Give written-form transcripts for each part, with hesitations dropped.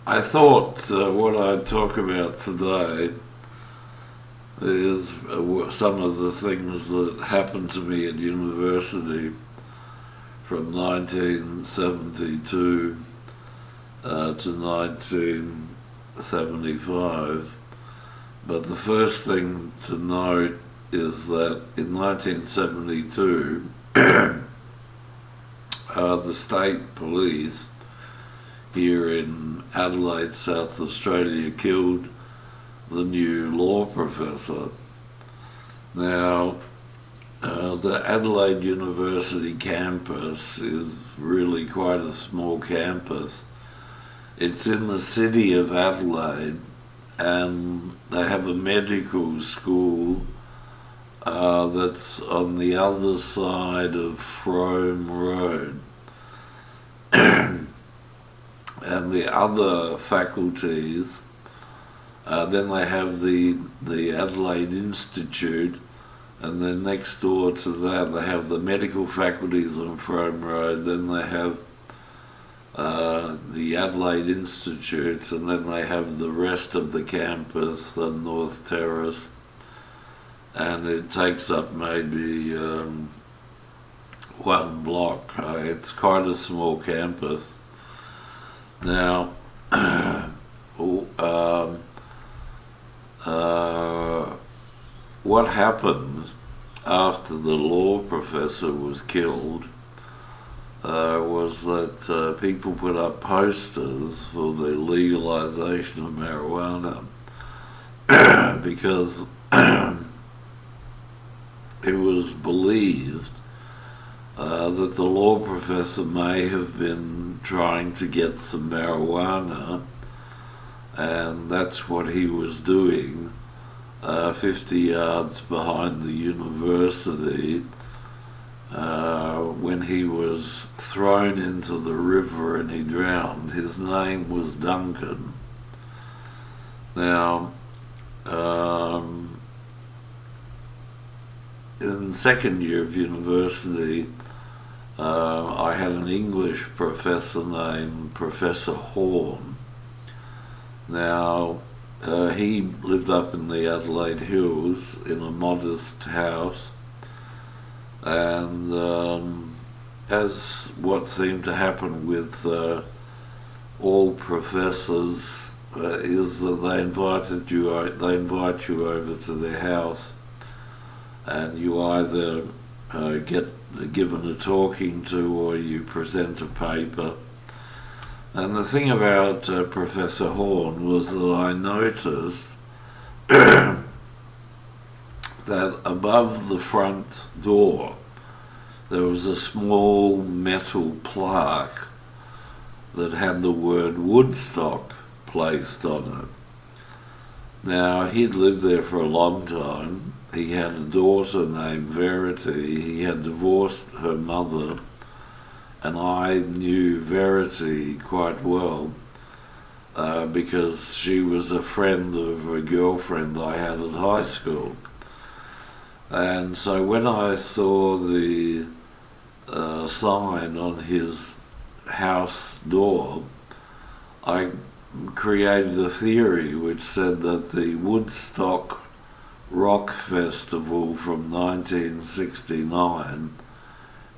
I thought what I'd talk about today is some of the things that happened to me at university from 1972 to 1975. But the first thing to note is that in 1972, the state police here in Adelaide, South Australia, killed the new law professor. Now, the Adelaide University campus is really quite a small campus. It's in the city of Adelaide, and they have a medical school that's on the other side of Frome Road. And the other faculties, then they have the Adelaide Institute, and then next door to that they have the medical faculties on Frome Road, then they have the Adelaide Institute, and then they have the rest of the campus on North Terrace, and it takes up maybe one block. It's quite a small campus. Now, what happened after the law professor was killed was that people put up posters for the legalization of marijuana because it was believed that the law professor may have been trying to get some marijuana, and that's what he was doing 50 yards behind the university when he was thrown into the river and he drowned. His name was Duncan. Now, in second year of university, I had an English professor named Professor Horn. Now, he lived up in the Adelaide Hills in a modest house, and as what seemed to happen with all professors is that they invite you over to their house, and you either get given a talking to or you present a paper. And the thing about Professor Horn was that I noticed that above the front door there was a small metal plaque that had the word Woodstock placed on it. Now, he'd lived there for a long time. He had a daughter named Verity. He had divorced her mother, and I knew Verity quite well because she was a friend of a girlfriend I had at high school. And so when I saw the sign on his house door, I created a theory which said that the Woodstock Rock Festival from 1969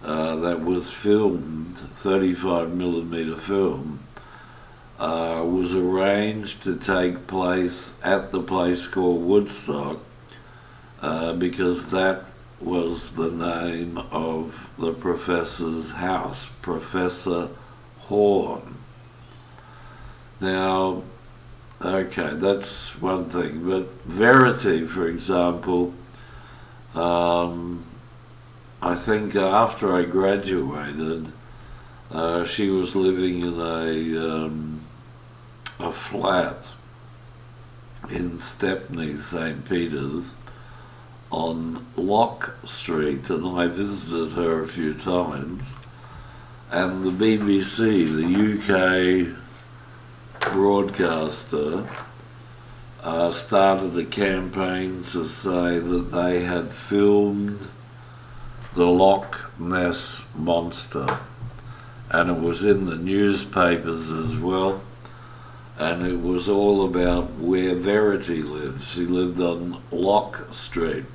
that was filmed, 35mm film, was arranged to take place at the place called Woodstock because that was the name of the professor's house, Professor Horn. Now, okay, that's one thing, but Verity, for example, I think after I graduated, she was living in a flat in Stepney, St. Peter's, on Lock Street, and I visited her a few times. And the BBC, the UK broadcaster, started a campaign to say that they had filmed the Loch Ness Monster, and it was in the newspapers as well. and it was all about where Verity lived. She lived on Lock Street.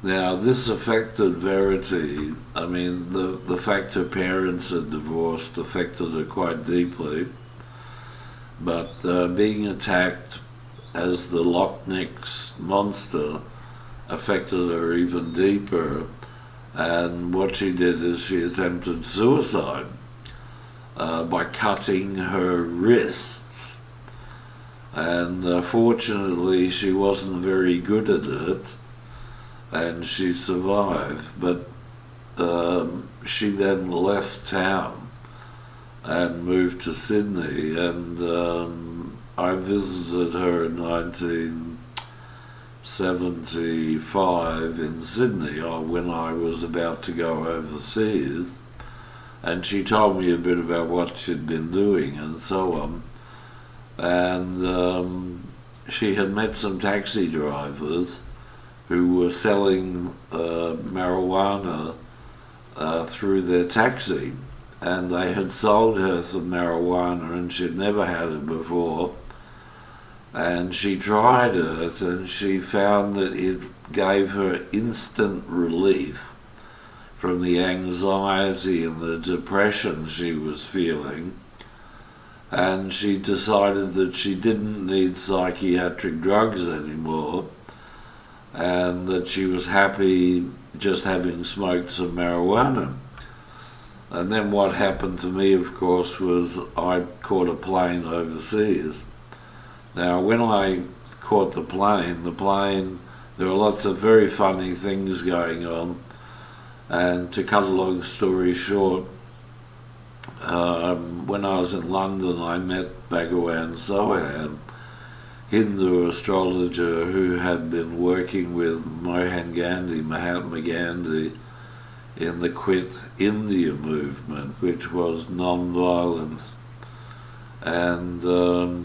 Now, this affected Verity. I mean, the fact her parents had divorced affected her quite deeply, but being attacked as the Loch Ness monster affected her even deeper, and what she did is she attempted suicide by cutting her wrists, and fortunately she wasn't very good at it, and she survived, but she then left town and moved to Sydney, and I visited her in 1975 in Sydney when I was about to go overseas, and she told me a bit about what she'd been doing and so on, and she had met some taxi drivers who were selling marijuana through their taxi, and they had sold her some marijuana and she'd never had it before, and she tried it and she found that it gave her instant relief from the anxiety and the depression she was feeling, and she decided that she didn't need psychiatric drugs anymore, and that she was happy just having smoked some marijuana. And then what happened to me, of course, was I caught a plane overseas. Now, when I caught the plane, there were lots of very funny things going on, and to cut a long story short, when I was in London, I met Bhagwan Soham, Hindu astrologer who had been working with Mahatma Gandhi, in the Quit India movement, which was non-violence. And the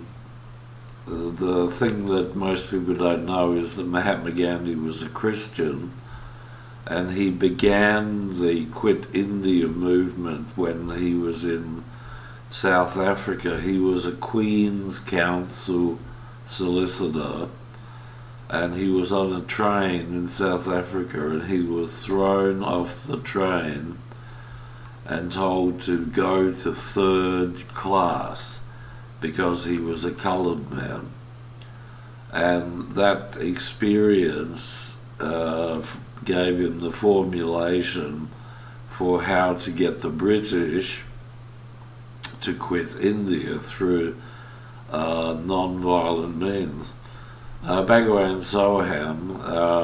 thing that most people don't know is that Mahatma Gandhi was a Christian, and he began the Quit India movement when he was in South Africa. He was a Queen's Council solicitor, and he was on a train in South Africa, and he was thrown off the train and told to go to third class because he was a coloured man. And that experience gave him the formulation for how to get the British to quit India through non-violent means. Bhagwan Soham,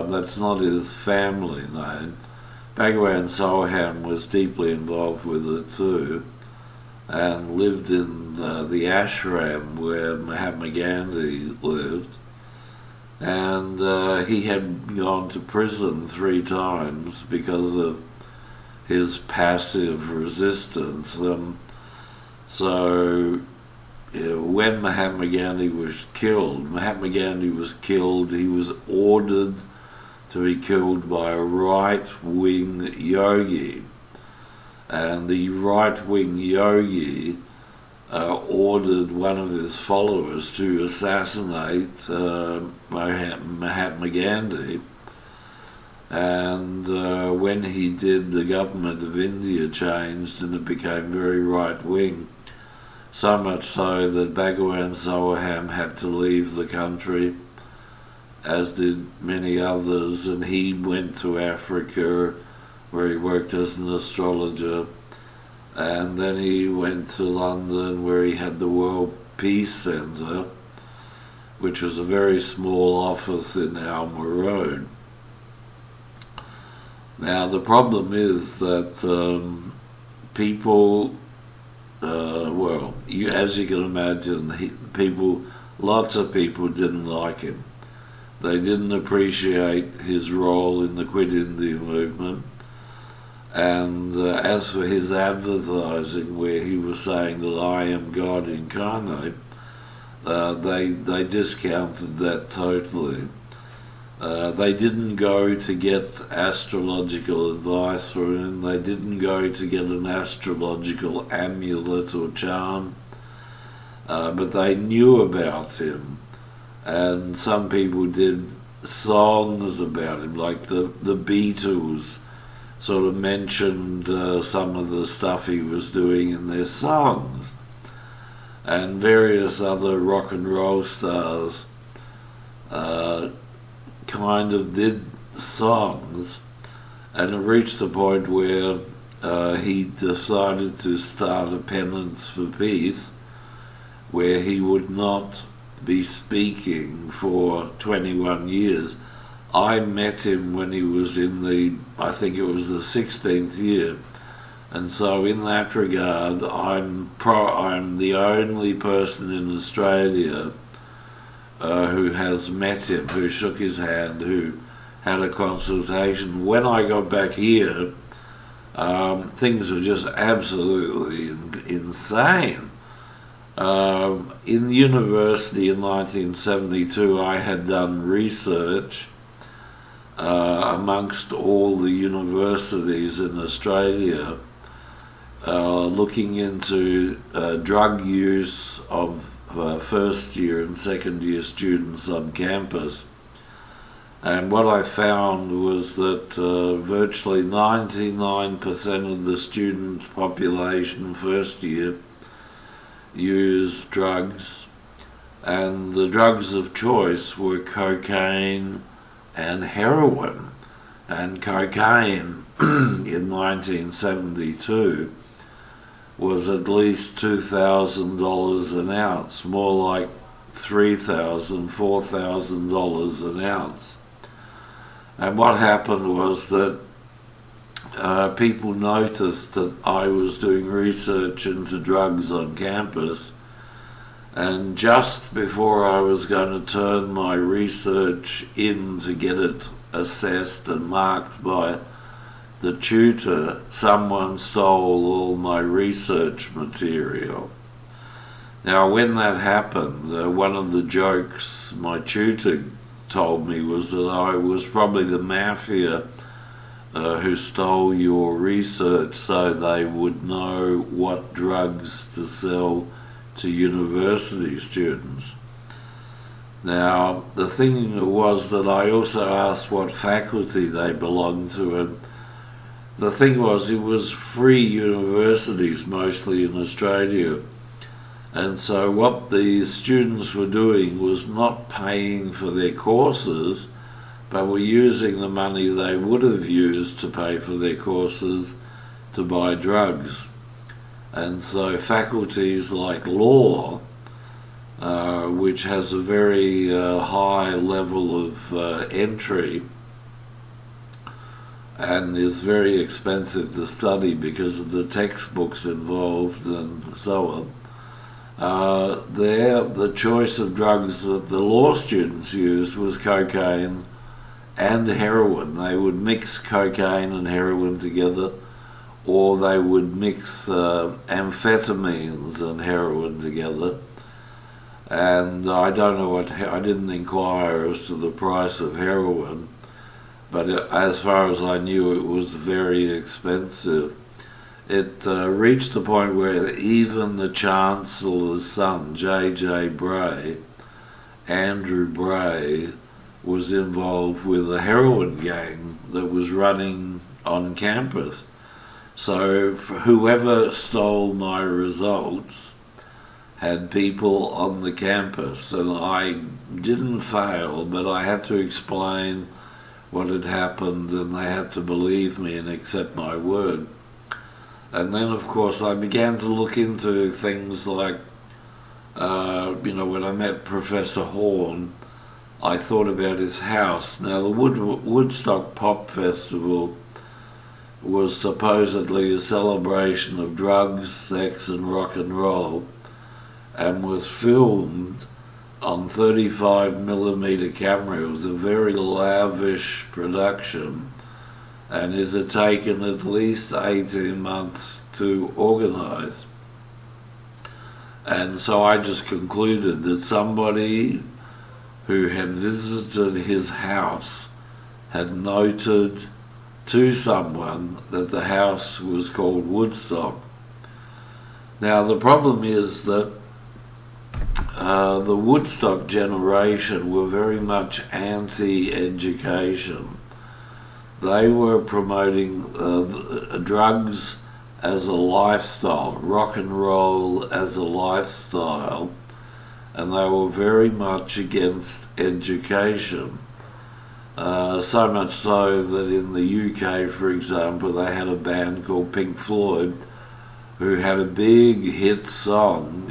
that's not his family name. Bhagwan Soham was deeply involved with it too, and lived in the ashram where Mahatma Gandhi lived, and he had gone to prison 3 times because of his passive resistance. So when Mahatma Gandhi was killed, he was ordered to be killed by a right-wing yogi, and the right-wing yogi ordered one of his followers to assassinate Mahatma Gandhi, and when he did, the government of India changed and it became very right-wing. So much so that Bhagwan Soham had to leave the country, as did many others, and he went to Africa where he worked as an astrologer, and then he went to London where he had the World Peace Centre, which was a very small office in Alma Road. Now the problem is that people, as you can imagine, lots of people didn't like him. They didn't appreciate his role in the Quit India movement. And as for his advertising, where he was saying that I am God incarnate, they discounted that totally. They didn't go to get astrological advice from him. They didn't go to get an astrological amulet or charm. but they knew about him, and some people did songs about him, like the Beatles sort of mentioned some of the stuff he was doing in their songs, and various other rock and roll stars kind of did songs, and it reached the point where he decided to start a penance for peace, where he would not be speaking for 21 years. I met him when he was in I think it was the 16th year, and so in that regard, I'm the only person in Australia who has met him, who shook his hand, who had a consultation. When I got back here, things were just absolutely insane. In university in 1972, I had done research amongst all the universities in Australia, looking into drug use of first year and second year students on campus. And what I found was that virtually 99% of the student population first year used drugs, and the drugs of choice were cocaine and heroin. And cocaine in 1972 was at least $2,000 an ounce, more like $3,000, $4,000 an ounce. And what happened was that people noticed that I was doing research into drugs on campus, and just before I was going to turn my research in to get it assessed and marked by the tutor, someone stole all my research material. Now, when that happened, one of the jokes my tutor told me was that I was probably the mafia who stole your research so they would know what drugs to sell to university students. Now, the thing was that I also asked what faculty they belonged to, and the thing was, it was free universities mostly in Australia, and so what the students were doing was not paying for their courses, but were using the money they would have used to pay for their courses to buy drugs. And so faculties like law, which has a very high level of entry and is very expensive to study because of the textbooks involved and so on, the choice of drugs that the law students used was cocaine and heroin. They would mix cocaine and heroin together, or they would mix amphetamines and heroin together. And I don't know I didn't inquire as to the price of heroin, but as far as I knew, it was very expensive. It reached the point where even the Chancellor's son, J.J. Bray, Andrew Bray, was involved with a heroin gang that was running on campus. So whoever stole my results had people on the campus, and I didn't fail, but I had to explain what had happened, and they had to believe me and accept my word. And then, of course, I began to look into things like, when I met Professor Horn, I thought about his house. Now, the Woodstock Pop Festival was supposedly a celebration of drugs, sex, and rock and roll, and was filmed on 35mm camera. It was a very lavish production, and it had taken at least 18 months to organise. And so I just concluded that somebody who had visited his house had noted to someone that the house was called Woodstock. Now, the problem is that the Woodstock generation were very much anti-education. They were promoting drugs as a lifestyle, rock and roll as a lifestyle, and they were very much against education. So much so that in the UK, for example, they had a band called Pink Floyd who had a big hit song,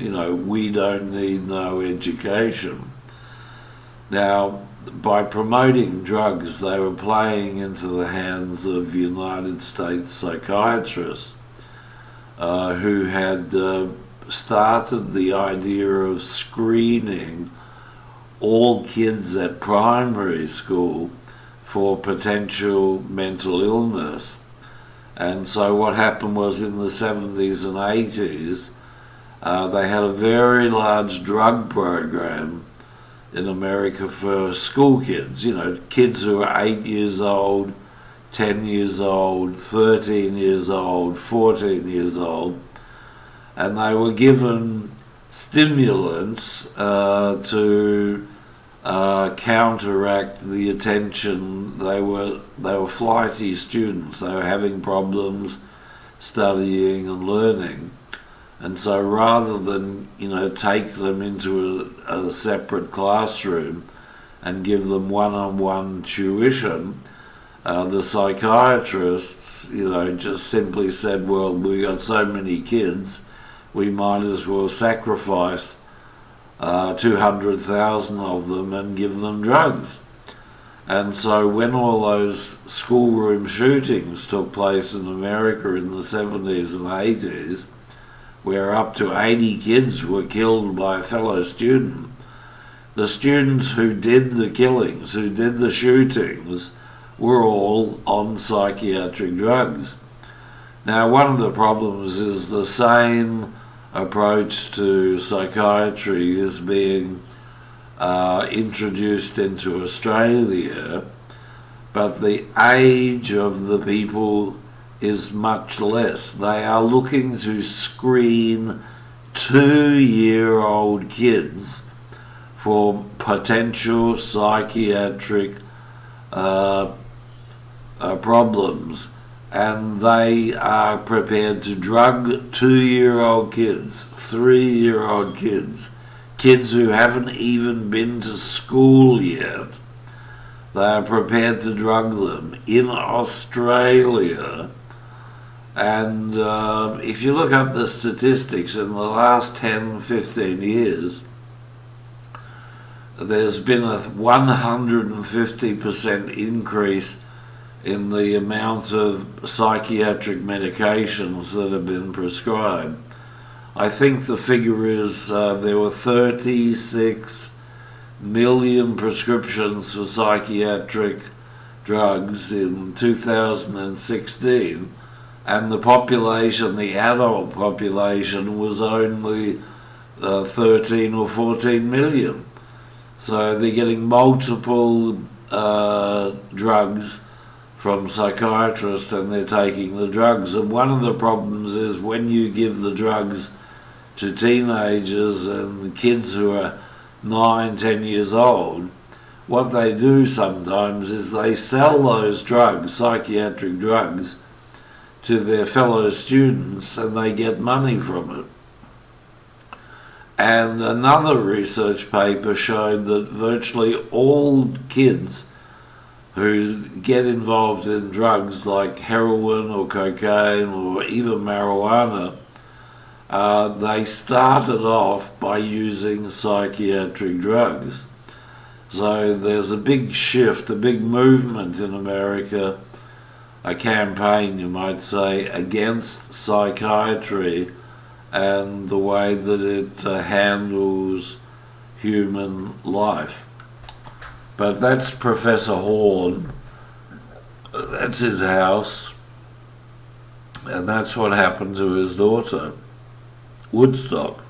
We Don't Need No Education. Now, by promoting drugs, they were playing into the hands of United States psychiatrists who had started the idea of screening all kids at primary school for potential mental illness. And so what happened was in the 70s and 80s, they had a very large drug program in America for school kids, kids who are 8 years old, 10 years old, 13 years old, 14 years old, and they were given stimulants to counteract the attention. They were flighty students. They were having problems studying and learning. And so rather than, take them into a separate classroom and give them one-on-one tuition, the psychiatrists, just simply said, well, we got so many kids, we might as well sacrifice 200,000 of them and give them drugs. And so when all those schoolroom shootings took place in America in the 70s and 80s, where up to 80 kids were killed by a fellow student, the students who did the killings, who did the shootings, were all on psychiatric drugs. Now, one of the problems is the same approach to psychiatry is being introduced into Australia, but the age of the people is much less. They are looking to screen 2-year-old kids for potential psychiatric problems, and they are prepared to drug 2-year-old kids, 3-year-old kids, kids who haven't even been to school yet. They are prepared to drug them in Australia. And if you look up the statistics, in the last 10, 15 years, there's been a 150% increase in the amount of psychiatric medications that have been prescribed. I think the figure is there were 36 million prescriptions for psychiatric drugs in 2016, and the population, the adult population, was only 13 or 14 million. So they're getting multiple drugs from psychiatrists, and they're taking the drugs. And one of the problems is when you give the drugs to teenagers and kids who are 9, 10 years old, what they do sometimes is they sell those drugs, psychiatric drugs, to their fellow students, and they get money from it. And another research paper showed that virtually all kids who get involved in drugs like heroin or cocaine or even marijuana, they started off by using psychiatric drugs. So there's a big shift, a big movement in America, a campaign, you might say, against psychiatry and the way that it handles human life. But that's Professor Horn. That's his house. And that's what happened to his daughter, Woodstock.